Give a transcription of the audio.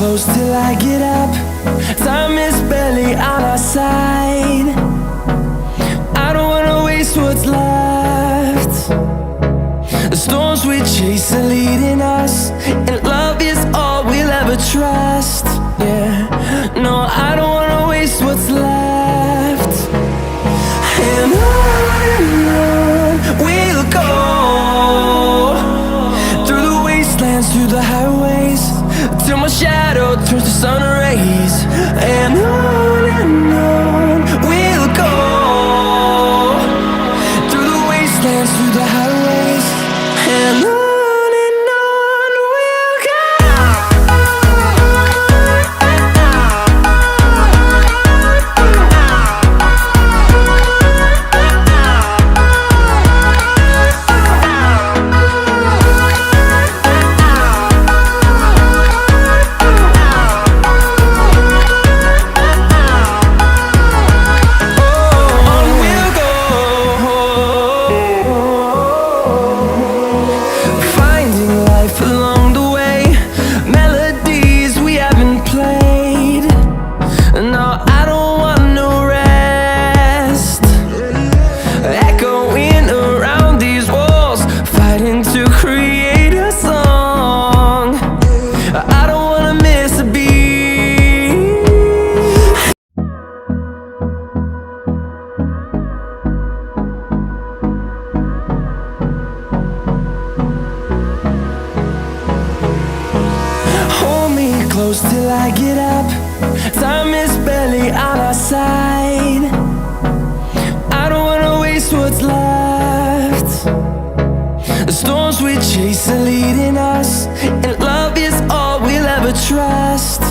close till I get up. Time is barely on our side. I don't wanna waste what's left. The storms we chase are leading us, and love is all we'll ever trust. Yeah, no, I don't wanna waste what's left. And on we'll go, through the wastelands, through the highways, till my shadow turns to sun rays. And on we'll go, through the wastelands, through the highways, and on we'll go. Close till I get up. Time is barely on our side. I don't wanna waste what's left. The storms we chase are leading us, and love is all we'll ever trust.